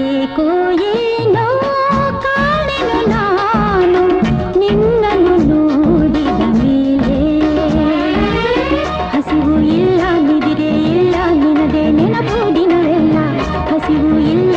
ಏಕೋ ಏನೋ ಕಾಣೆನು ನಾನು ನಿನ್ನನ್ನು ನೋಡಿದ ಮೇಲೆ ಹಸಿವು ಇಲ್ಲ ನಿದಿರೆ ಇಲ್ಲ ನಿನದೆ ನೆನಪು ದಿನವೆಲ್ಲ ಹಸಿವು ಇಲ್ಲ